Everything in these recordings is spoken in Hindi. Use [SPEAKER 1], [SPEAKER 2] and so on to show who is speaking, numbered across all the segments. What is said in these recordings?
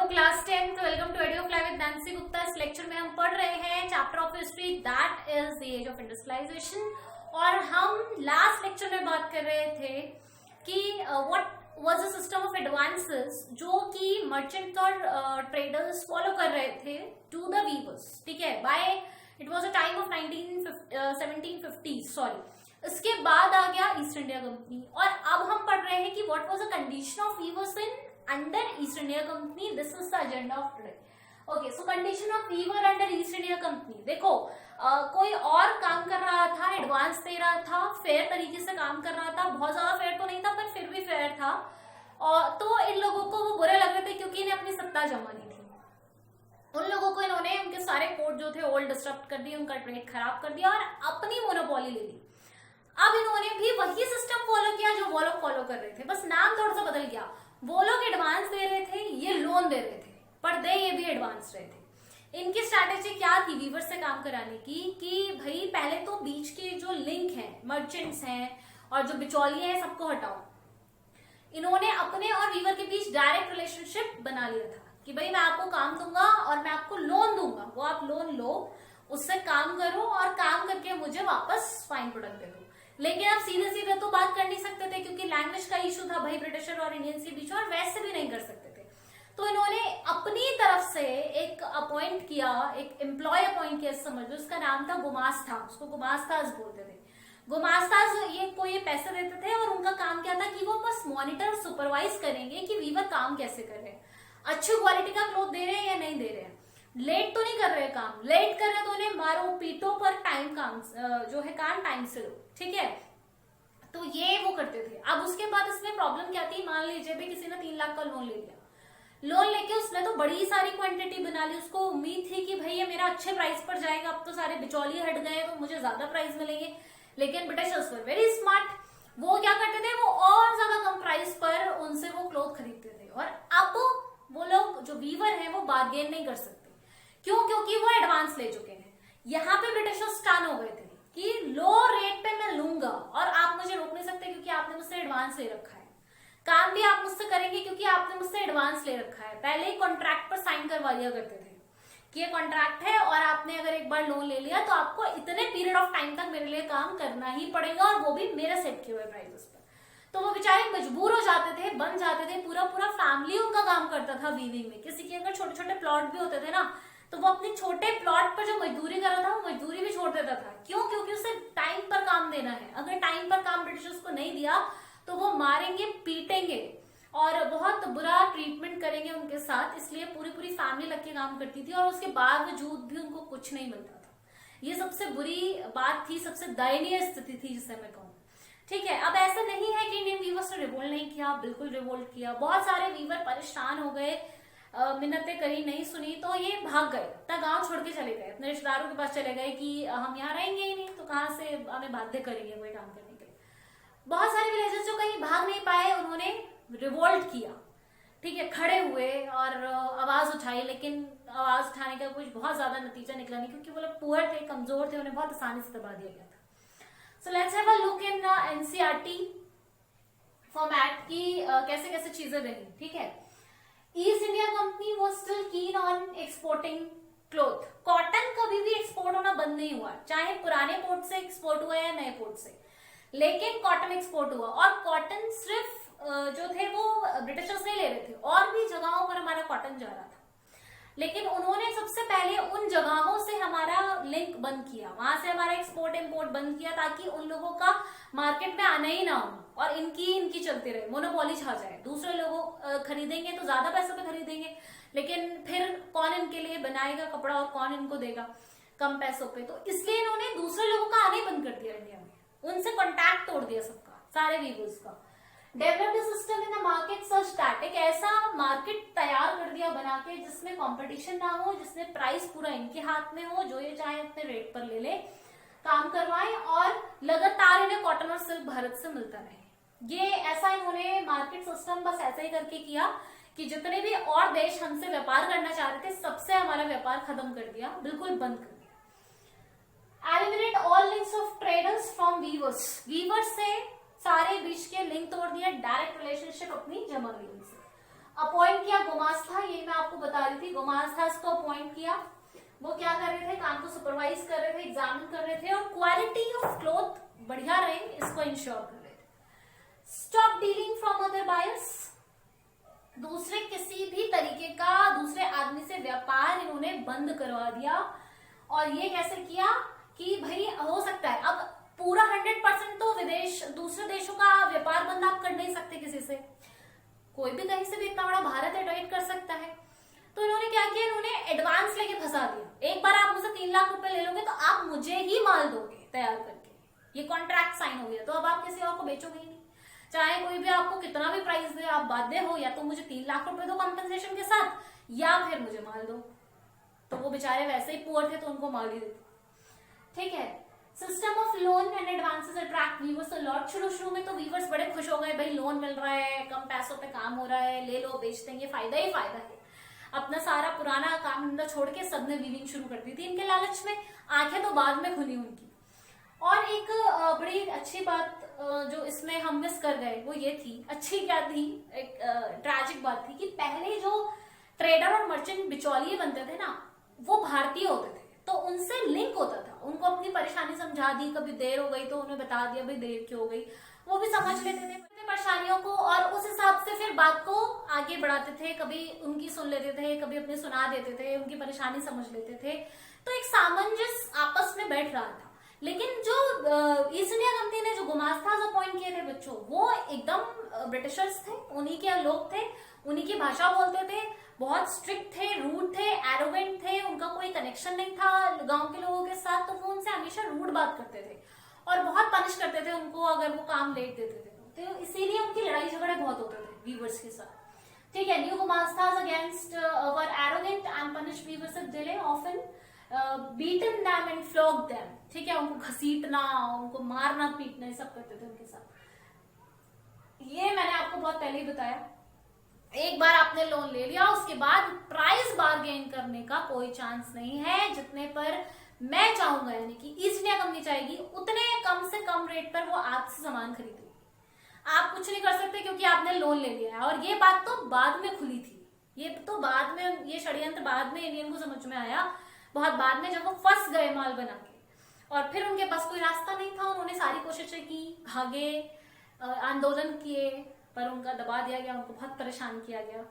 [SPEAKER 1] क्लास 10th, वेलकम टू एडियो फ्लाई विद नैंसी गुप्ता। इस लेक्चर में हम पढ़ रहे हैं chapter of history that is the age of industrialisation. और हम लास्ट लेक्चर में बात कर रहे थे कि what was the system of advances जो कि मर्चेंट और ट्रेडर्स फॉलो कर रहे थे टू द वीवर्स। ठीक है, by it was a time of 1750 sorry. इसके बाद आ गया ईस्ट इंडिया कंपनी और अब हम पढ़ रहे हैं कि what was the condition of viewers in under East India Company. This is the agenda of today. Okay, so condition of weaver under East India Company. देखो कोई और काम कर रहा था, एडवांस दे रहा था, फेयर तरीके से काम कर रहा था, बहुत ज्यादा फेयर तो नहीं था पर फिर भी फेयर था। और तो इन लोगों को वो बुरे लग रहे थे क्योंकि इन्हें अपनी सत्ता जमानी थी। उन लोगों को इन्होंने उनके सारे कोर्ट जो थे ओल्ड डिस्टर्ब कर दिए, उनका ट्रेड खराब कर दिया और अपनी मोनोपोली ले ली। अब इन्होंने भी वही सिस्टम फॉलो किया जो वो लोग फॉलो कर रहे थे, बस नाम थोड़ा सा बदल गया। वो लोग एडवांस दे रहे थे, ये लोन दे रहे थे, पर दे ये भी एडवांस रहे थे। इनकी स्ट्रैटेजी क्या थी वीवर से काम कराने की कि भाई पहले तो बीच के जो लिंक हैं, मर्चेंट्स हैं और जो बिचौलिए हैं, सबको हटाओ। इन्होंने अपने और वीवर के बीच डायरेक्ट रिलेशनशिप बना लिया था कि भाई मैं आपको काम दूंगा और मैं आपको लोन दूंगा, वो आप लोन लो, उससे काम करो और काम करके मुझे वापस फाइन प्रोडक्ट दे दो। लेकिन आप सीधे सीधे तो बात कर नहीं सकते थे क्योंकि लैंग्वेज का इशू था भाई ब्रिटिशर और इंडियंस के बीच, और वैसे भी नहीं कर सकते थे। तो इन्होंने अपनी तरफ से एक अपॉइंट किया, एक एम्प्लॉय अपॉइंट किया, समझ लो। उसका नाम था गुमास्ता, उसको गुमास्ताज बोलते थे। गुमास्ताज ये कोई पैसे देते थे और उनका काम क्या था कि वो बस मॉनिटर सुपरवाइज करेंगे कि वीवर काम कैसे कर रहे हैं, अच्छी क्वालिटी का क्लोथ दे रहे हैं या नहीं दे रहे हैं, लेट तो नहीं कर रहे काम, लेट कर रहे तो उन्हें मारो पीटो पर टाइम काम जो है काम टाइम से लो। ठीक है, तो ये वो करते थे। अब उसके बाद इसमें प्रॉब्लम क्या थी, मान लीजिए भी किसी ने 3 लाख का लोन ले लिया, लोन लेके उसने तो बड़ी सारी क्वांटिटी बना ली, उसको उम्मीद थी कि भाई ये मेरा अच्छे प्राइस पर जाएगा, अब तो सारे बिचौलिए हट गए तो मुझे ज्यादा प्राइस मिलेंगे। लेकिन ब्रिटिशर्स वर वेरी स्मार्ट, वो क्या करते थे, वो और ज्यादा कम प्राइस पर उनसे वो क्लोथ खरीदते थे। और अब वो लोग जो वीवर है वो बार्गेन नहीं कर सकते, क्यों? क्योंकि वो एडवांस ले चुके हैं। यहाँ पे ब्रिटिशर्स स्टन हो गए थे कि लो रेट पे मैं लूंगा और आप मुझे रोक नहीं सकते क्योंकि आपने मुझसे एडवांस ले रखा है, काम भी आप मुझसे करेंगे क्योंकि आपने मुझसे एडवांस ले रखा है। पहले ही कॉन्ट्रैक्ट पर साइन करवा लिया करते थे कि ये कॉन्ट्रैक्ट है और आपने अगर एक बार लोन ले लिया तो आपको इतने पीरियड ऑफ टाइम तक मेरे लिए काम करना ही पड़ेगा, और वो भी मेरे सेट किए हुए प्राइसेस पर। तो वो बेचारे मजबूर हो जाते थे, बन जाते थे, पूरा पूरा फैमिली उनका काम करता था वीविंग में। किसी के अगर छोटे छोटे प्लॉट भी होते थे ना, तो वो अपने छोटे प्लॉट पर जो मजदूरी कर रहा था वो मजदूरी भी छोड़ देता था। क्यों? क्योंकि उसे टाइम पर काम देना है। अगर टाइम पर काम ब्रिटिशर्स को नहीं दिया तो वो मारेंगे, पीटेंगे और बहुत बुरा ट्रीटमेंट करेंगे उनके साथ। इसलिए पूरी पूरी फैमिली लग के काम करती थी और उसके बावजूद भी उनको कुछ नहीं मिलता था। ये सबसे बुरी बात थी, सबसे दयनीय स्थिति थी जिसे मैं कहूँ। ठीक है, अब ऐसा नहीं है कि इंडियन वीवर्स ने रिवोल्ट नहीं किया, बिल्कुल रिवोल्ट किया। बहुत सारे वीवर परेशान हो गए, मिन्नतें करी, नहीं सुनी तो ये भाग गए, अपना गांव छोड़ के चले गए, अपने रिश्तेदारों के पास चले गए कि हम यहाँ रहेंगे ही नहीं तो कहाँ से हमें बाध्य करेंगे कोई काम करने के लिए। बहुत सारे विलेजर्स जो कहीं भाग नहीं पाए उन्होंने रिवोल्ट किया। ठीक है, खड़े हुए और आवाज उठाई, लेकिन आवाज उठाने का कुछ बहुत ज्यादा नतीजा निकला नहीं क्योंकि वो लोग पुअर थे, कमजोर थे, उन्हें बहुत आसानी से दबा दिया गया था। So let's have a look in NCERT format की कैसे कैसे चीजें रही। ठीक है, east India company was still keen on exporting cloth. Cotton कभी भी एक्सपोर्ट होना बंद नहीं हुआ, चाहे पुराने पोर्ट से एक्सपोर्ट हुआ या नए पोर्ट से, लेकिन कॉटन एक्सपोर्ट हुआ। और कॉटन सिर्फ जो थे वो ब्रिटिशर्स नहीं ले रहे थे, और भी जगहों पर हमारा कॉटन जा रहा था। लेकिन उन्होंने सबसे पहले उन जगहों से हमारा लिंक बंद किया, वहां से हमारा एक्सपोर्ट इंपोर्ट बंद किया ताकि उन लोगों का मार्केट में आना ही ना हो और इनकी चलती रहे, मोनोपोली छा जाए। दूसरे लोग खरीदेंगे तो ज्यादा पैसों पे खरीदेंगे, लेकिन फिर कौन इनके लिए बनाएगा कपड़ा और कौन इनको देगा कम पैसों पे। तो इसलिए इन्होंने दूसरे लोगों का आना ही बंद कर दिया इंडिया में, उनसे कॉन्टैक्ट तोड़ दिया सबका, सारे वीवर्स का। Developed system in the market such that, एक ऐसा मार्केट तैयार कर दिया बना के जिसमें कंपटीशन ना हो, जिसमें प्राइस पूरा इनके हाथ में हो, जो ये चाहे अपने रेट पर ले ले, काम करवाएं और लगातार इन्हें कॉटन और सिल्क भारत से मिलता रहे। ये ऐसा इन्होंने मार्केट सिस्टम बस ऐसा ही करके किया कि जितने भी और देश हमसे व्यापार करना चाह रहे थे सबसे हमारा व्यापार खत्म कर दिया, बिल्कुल बंद कर दिया। Eliminate all links of traders from weavers, weavers से सारे बीच के लिंक तोड़ दिया, डायरेक्ट रिलेशनशिप अपनी जमा ली उनसे। अपॉइंट किया गुमास्ता, ये मैं आपको बता रही थी, गुमास्तास को अपॉइंट किया। वो क्या कर रहे थे, काम को सुपरवाइज कर रहे थे, एग्जामिन कर रहे थे और क्वालिटी ऑफ क्लॉथ बढ़िया रहे इसको इंश्योर कर रहे थे। Stop dealing from other buyers, दूसरे किसी भी तरीके का दूसरे आदमी से व्यापार इन्होंने बंद करवा दिया। और ये कैसे किया कि भाई हो सकता है अब पूरा 100% तो विदेश दूसरे देशों का व्यापार बंद आप कर नहीं सकते किसी से, कोई भी कहीं से भी इतना बड़ा भारत है ट्रेड कर सकता है। तो इन्होंने क्या किया, इन्होंने एडवांस लेके फंसा दिया। एक बार आप मुझसे 3 लाख रुपए ले लोगे तो आप मुझे ही माल दोगे तैयार करके, ये कॉन्ट्रैक्ट साइन हो गया। तो अब आप किसी और को बेचोगे ही नहीं, चाहे कोई भी आपको कितना भी प्राइस दे, आप बाध्य हो या तो मुझे 3 लाख रुपए दो कॉम्पेंसेशन के साथ या फिर मुझे माल दो। तो वो बेचारे वैसे ही पुअर थे तो उनको माल ही देते, ठीक है। System of loan and advances attract weavers a lot. शुरू में तो वीवर्स बड़े खुश हो गए, भाई लोन मिल रहा है, कम पैसों पे काम हो रहा है, ले लो बेच देंगे, फायदा ही फायदा है। अपना सारा पुराना काम धंधा छोड़ के सबने वीविंग शुरू कर दी थी इनके लालच में, आंखें तो बाद में खुली उनकी। और एक बड़ी अच्छी बात जो इसमें हम मिस कर गए वो ये थी, अच्छी क्या थी, एक ट्रैजिक बात थी कि पहले जो ट्रेडर और मर्चेंट बिचौलिए बनते थे ना वो भारतीय होते थे, तो उनसे लिंक होता था, उनको अपनी परेशानी समझा दी, कभी देर हो गई तो उन्हें बता दिया भाई देर क्यों हो गई, वो भी समझ लेते थे परेशानियों को और उस हिसाब से फिर बात को आगे बढ़ाते थे। कभी उनकी सुन लेते थे, कभी अपने सुना देते थे, उनकी परेशानी समझ लेते थे, तो एक सामंजस्य आपस में बैठ रहा था। लेकिन जो ईस्ट इंडिया कंपनी ने जो गुमास्तास अपॉइंट किए थे बच्चों, वो एकदम ब्रिटिशर्स थे, उन्हीं के लोग थे, उन्हीं की भाषा बोलते थे, बहुत स्ट्रिक्ट थे, रूड थे, एरोगेंट थे, उनका कोई कनेक्शन नहीं था गांव के लोगों के साथ, तो वो उनसे हमेशा रूड बात करते थे और बहुत पनिश करते थे उनको अगर वो काम लेट देते थे। तो इसीलिए उनकी लड़ाई झगड़े बहुत होते थे वीवर्स के साथ, ठीक है। New gumashtas against were arrogant and punish weavers of Delhi often beaten them and flog them, ठीक है, उनको घसीटना, उनको मारना पीटना, ये सब करते थे उनके साथ। ये मैंने आपको बहुत पहले ही बताया, एक बार आपने लोन ले लिया उसके बाद प्राइस बार्गेन करने का कोई चांस नहीं है। जितने पर मैं चाहूंगा, यानी कि ईस्ट इंडिया कंपनी चाहेगी, उतने कम से कम रेट पर वो आपसे सामान खरीदेगी। आप कुछ नहीं कर सकते क्योंकि आपने लोन ले लिया है। और ये बात तो बाद में खुली थी, ये तो बाद में, ये षड्यंत्र बाद में इंडियन को समझ में आया, बहुत बाद में, जब वो फंस गए माल बना के और फिर उनके पास कोई रास्ता नहीं था। उन्होंने सारी कोशिशें की, भागे, आंदोलन किए, पर उनका दबा दिया गया, उनको बहुत परेशान किया गया,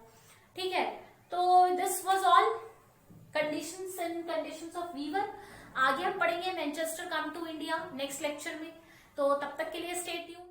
[SPEAKER 1] ठीक है। तो this was all conditions and conditions of weaver. आगे हम पढ़ेंगे Manchester come to India next lecture में, तो तब तक के लिए स्टे ट्यून्ड।